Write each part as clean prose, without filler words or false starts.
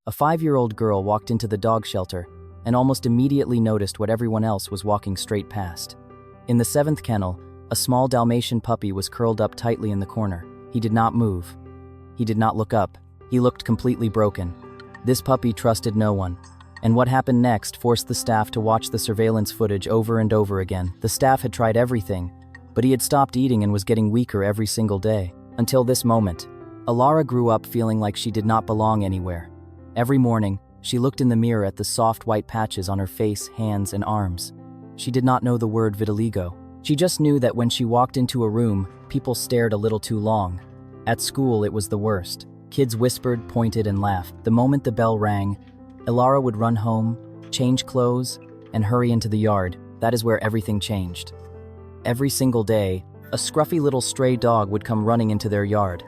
A 5-year-old girl walked into the dog shelter and almost immediately noticed what everyone else was walking straight past. In the 7th kennel, a small Dalmatian puppy was curled up tightly in the corner. He did not move. He did not look up. He looked completely broken. This puppy trusted no one. And what happened next forced the staff to watch the surveillance footage over and over again. The staff had tried everything, but he had stopped eating and was getting weaker every single day. Until this moment, Elara grew up feeling like she did not belong anywhere. Every morning, she looked in the mirror at the soft white patches on her face, hands, and arms. She did not know the word vitiligo. She just knew that when she walked into a room, people stared a little too long. At school, it was the worst. Kids whispered, pointed, and laughed. The moment the bell rang, Elara would run home, change clothes, and hurry into the yard. That is where everything changed. Every single day, a scruffy little stray dog would come running into their yard.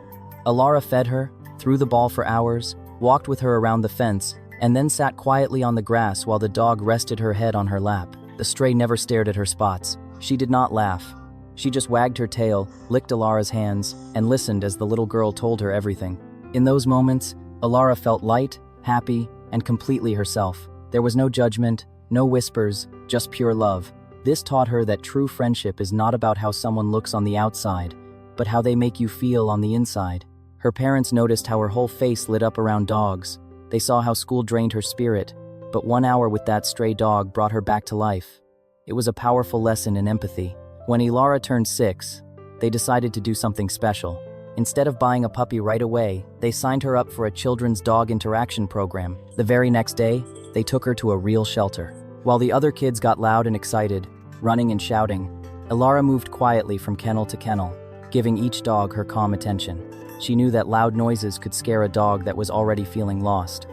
Elara fed her, threw the ball for hours, walked with her around the fence, and then sat quietly on the grass while the dog rested her head on her lap. The stray never stared at her spots. She did not laugh. She just wagged her tail, licked Elara's hands, and listened as the little girl told her everything. In those moments, Elara felt light, happy, and completely herself. There was no judgment, no whispers, just pure love. This taught her that true friendship is not about how someone looks on the outside, but how they make you feel on the inside. Her parents noticed how her whole face lit up around dogs. They saw how school drained her spirit, but 1 hour with that stray dog brought her back to life. It was a powerful lesson in empathy. When Elara turned 6, they decided to do something special. Instead of buying a puppy right away, they signed her up for a children's dog interaction program. The very next day, they took her to a real shelter. While the other kids got loud and excited, running and shouting, Elara moved quietly from kennel to kennel, giving each dog her calm attention. She knew that loud noises could scare a dog that was already feeling lost.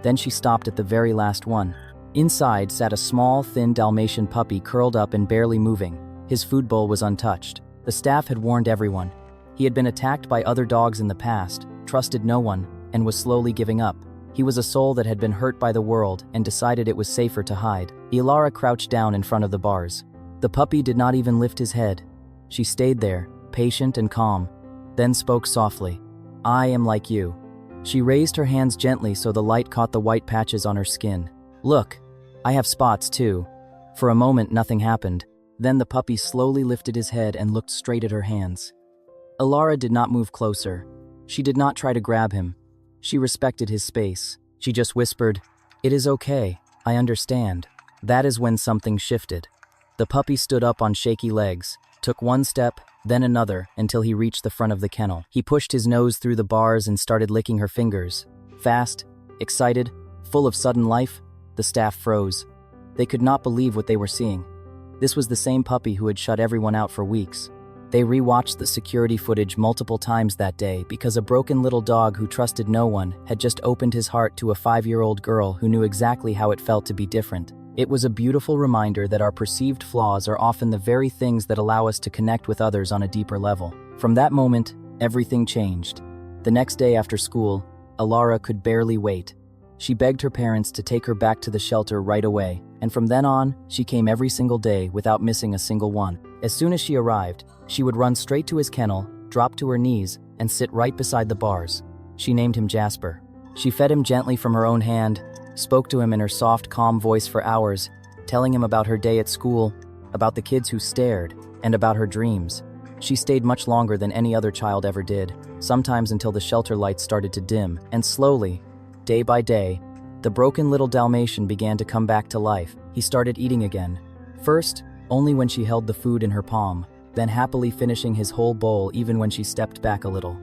Then she stopped at the very last one. Inside sat a small, thin Dalmatian puppy curled up and barely moving. His food bowl was untouched. The staff had warned everyone. He had been attacked by other dogs in the past, trusted no one, and was slowly giving up. He was a soul that had been hurt by the world and decided it was safer to hide. Elara crouched down in front of the bars. The puppy did not even lift his head. She stayed there, patient and calm, then spoke softly. "I am like you." She raised her hands gently so the light caught the white patches on her skin. "Look, I have spots too." For a moment, nothing happened. Then the puppy slowly lifted his head and looked straight at her hands. Elara did not move closer. She did not try to grab him. She respected his space. She just whispered, "It is okay, I understand." That is when something shifted. The puppy stood up on shaky legs, took one step, then another, until he reached the front of the kennel. He pushed his nose through the bars and started licking her fingers. Fast, excited, full of sudden life, the staff froze. They could not believe what they were seeing. This was the same puppy who had shut everyone out for weeks. They re-watched the security footage multiple times that day because a broken little dog who trusted no one had just opened his heart to a 5-year-old girl who knew exactly how it felt to be different. It was a beautiful reminder that our perceived flaws are often the very things that allow us to connect with others on a deeper level. From that moment, everything changed. The next day after school, Elara could barely wait. She begged her parents to take her back to the shelter right away, and from then on, she came every single day without missing a single one. As soon as she arrived, she would run straight to his kennel, drop to her knees, and sit right beside the bars. She named him Jasper. She fed him gently from her own hand, spoke to him in her soft, calm voice for hours, telling him about her day at school, about the kids who stared, and about her dreams. She stayed much longer than any other child ever did, sometimes until the shelter lights started to dim, and slowly, day by day, the broken little Dalmatian began to come back to life. He started eating again. First, only when she held the food in her palm, then happily finishing his whole bowl even when she stepped back a little.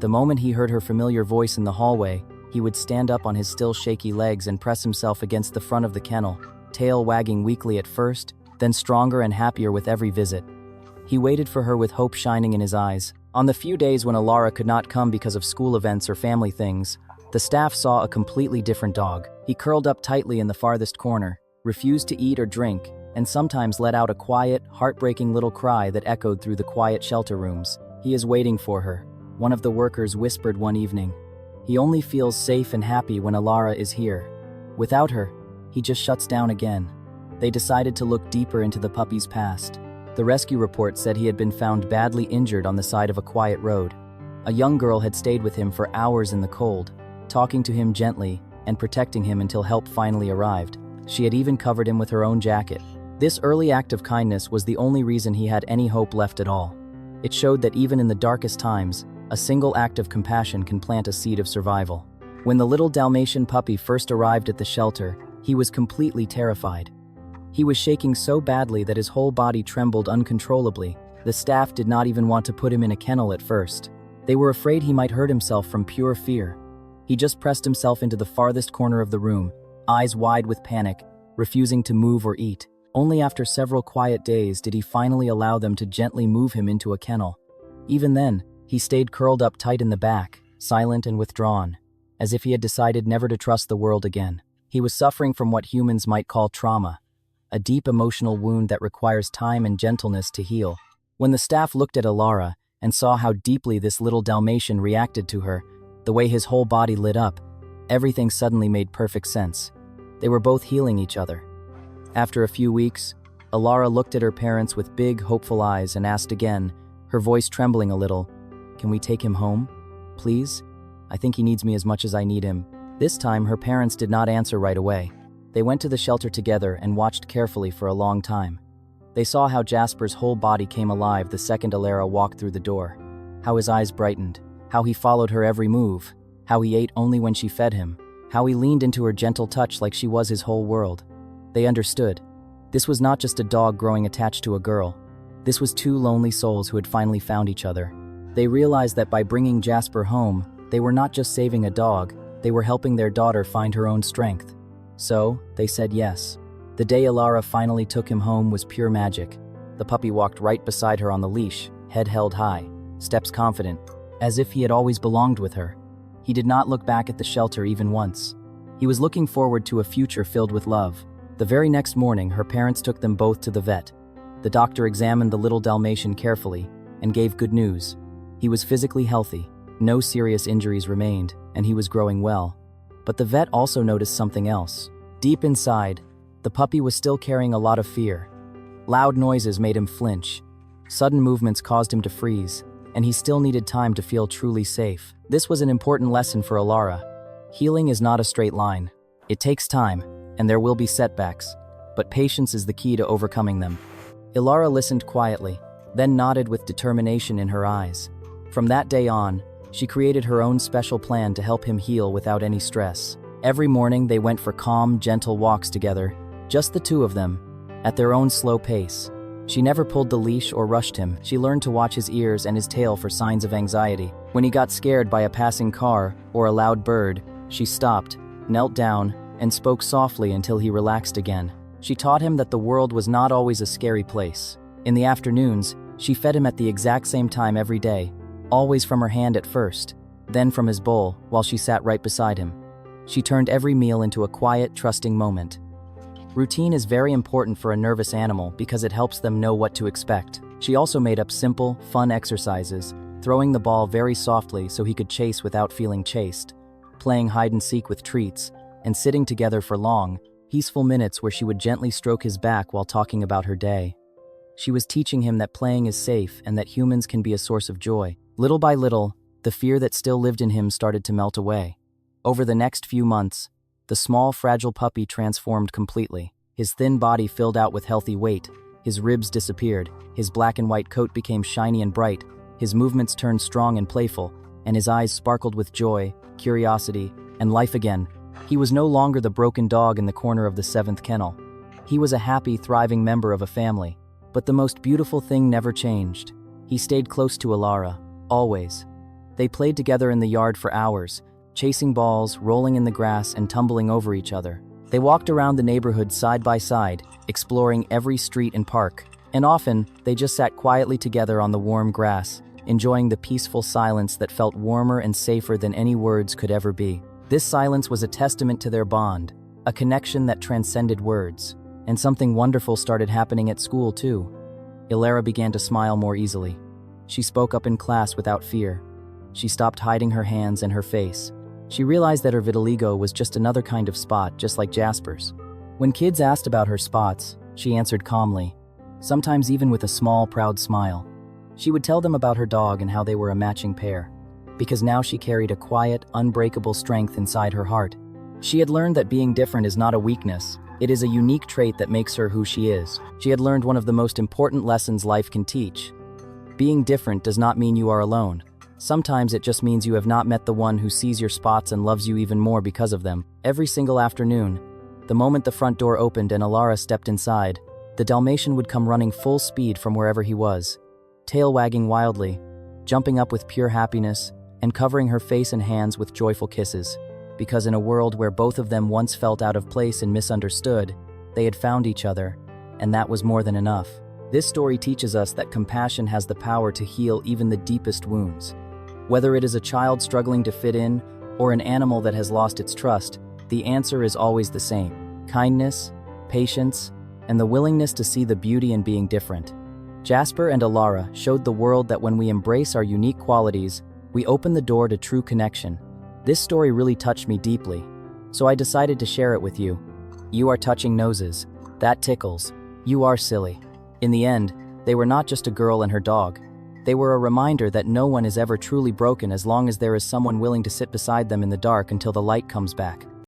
The moment he heard her familiar voice in the hallway, he would stand up on his still shaky legs and press himself against the front of the kennel, tail wagging weakly at first, then stronger and happier with every visit. He waited for her with hope shining in his eyes. On the few days when Elara could not come because of school events or family things, the staff saw a completely different dog. He curled up tightly in the farthest corner, refused to eat or drink, and sometimes let out a quiet, heartbreaking little cry that echoed through the quiet shelter rooms. "He is waiting for her," one of the workers whispered one evening. "He only feels safe and happy when Elara is here. Without her, he just shuts down again." They decided to look deeper into the puppy's past. The rescue report said he had been found badly injured on the side of a quiet road. A young girl had stayed with him for hours in the cold, talking to him gently and protecting him until help finally arrived. She had even covered him with her own jacket. This early act of kindness was the only reason he had any hope left at all. It showed that even in the darkest times, a single act of compassion can plant a seed of survival. When the little Dalmatian puppy first arrived at the shelter, he was completely terrified. He was shaking so badly that his whole body trembled uncontrollably. The staff did not even want to put him in a kennel at first. They were afraid he might hurt himself from pure fear. He just pressed himself into the farthest corner of the room, eyes wide with panic, refusing to move or eat. Only after several quiet days did he finally allow them to gently move him into a kennel. Even then, he stayed curled up tight in the back, silent and withdrawn, as if he had decided never to trust the world again. He was suffering from what humans might call trauma, a deep emotional wound that requires time and gentleness to heal. When the staff looked at Elara and saw how deeply this little Dalmatian reacted to her, the way his whole body lit up, everything suddenly made perfect sense. They were both healing each other. After a few weeks, Elara looked at her parents with big, hopeful eyes and asked again, her voice trembling a little, "Can we take him home? Please? I think he needs me as much as I need him." This time, her parents did not answer right away. They went to the shelter together and watched carefully for a long time. They saw how Jasper's whole body came alive the second Elara walked through the door, how his eyes brightened, how he followed her every move, how he ate only when she fed him, how he leaned into her gentle touch like she was his whole world. They understood. This was not just a dog growing attached to a girl. This was two lonely souls who had finally found each other. They realized that by bringing Jasper home, they were not just saving a dog, they were helping their daughter find her own strength. So, they said yes. The day Elara finally took him home was pure magic. The puppy walked right beside her on the leash, head held high, steps confident, as if he had always belonged with her. He did not look back at the shelter even once. He was looking forward to a future filled with love. The very next morning, her parents took them both to the vet. The doctor examined the little Dalmatian carefully and gave good news. He was physically healthy, no serious injuries remained, and he was growing well. But the vet also noticed something else. Deep inside, the puppy was still carrying a lot of fear. Loud noises made him flinch. Sudden movements caused him to freeze, and he still needed time to feel truly safe. This was an important lesson for Elara. Healing is not a straight line. It takes time, and there will be setbacks, but patience is the key to overcoming them. Elara listened quietly, then nodded with determination in her eyes. From that day on, she created her own special plan to help him heal without any stress. Every morning they went for calm, gentle walks together, just the two of them, at their own slow pace. She never pulled the leash or rushed him. She learned to watch his ears and his tail for signs of anxiety. When he got scared by a passing car or a loud bird, she stopped, knelt down, and spoke softly until he relaxed again. She taught him that the world was not always a scary place. In the afternoons, she fed him at the exact same time every day, always from her hand at first, then from his bowl while she sat right beside him. She turned every meal into a quiet, trusting moment. Routine is very important for a nervous animal because it helps them know what to expect. She also made up simple, fun exercises, throwing the ball very softly so he could chase without feeling chased, playing hide and seek with treats, and sitting together for long, peaceful minutes where she would gently stroke his back while talking about her day. She was teaching him that playing is safe and that humans can be a source of joy. Little by little, the fear that still lived in him started to melt away. Over the next few months, the small, fragile puppy transformed completely. His thin body filled out with healthy weight, his ribs disappeared, his black and white coat became shiny and bright, his movements turned strong and playful, and his eyes sparkled with joy, curiosity, and life again. He was no longer the broken dog in the corner of the 7th kennel. He was a happy, thriving member of a family. But the most beautiful thing never changed. He stayed close to Elara, always. They played together in the yard for hours, chasing balls, rolling in the grass, and tumbling over each other. They walked around the neighborhood side by side, exploring every street and park, and often they just sat quietly together on the warm grass, enjoying the peaceful silence that felt warmer and safer than any words could ever be. This silence was a testament to their bond, a connection that transcended words. And something wonderful started happening at school too. Elara began to smile more easily. She spoke up in class without fear. She stopped hiding her hands and her face. She realized that her vitiligo was just another kind of spot, just like Jasper's. When kids asked about her spots, she answered calmly, sometimes even with a small, proud smile. She would tell them about her dog and how they were a matching pair. because now she carried a quiet, unbreakable strength inside her heart. She had learned that being different is not a weakness. It is a unique trait that makes her who she is. She had learned one of the most important lessons life can teach. Being different does not mean you are alone. Sometimes it just means you have not met the one who sees your spots and loves you even more because of them. Every single afternoon, the moment the front door opened and Elara stepped inside, the Dalmatian would come running full speed from wherever he was, tail wagging wildly, jumping up with pure happiness, and covering her face and hands with joyful kisses. Because in a world where both of them once felt out of place and misunderstood, they had found each other, and that was more than enough. This story teaches us that compassion has the power to heal even the deepest wounds. Whether it is a child struggling to fit in or an animal that has lost its trust, the answer is always the same: kindness, patience, and the willingness to see the beauty in being different. Jasper and Elara showed the world that when we embrace our unique qualities, we open the door to true connection. This story really touched me deeply, so I decided to share it with you. You are touching noses. That tickles. You are silly. In the end, they were not just a girl and her dog. They were a reminder that no one is ever truly broken as long as there is someone willing to sit beside them in the dark until the light comes back.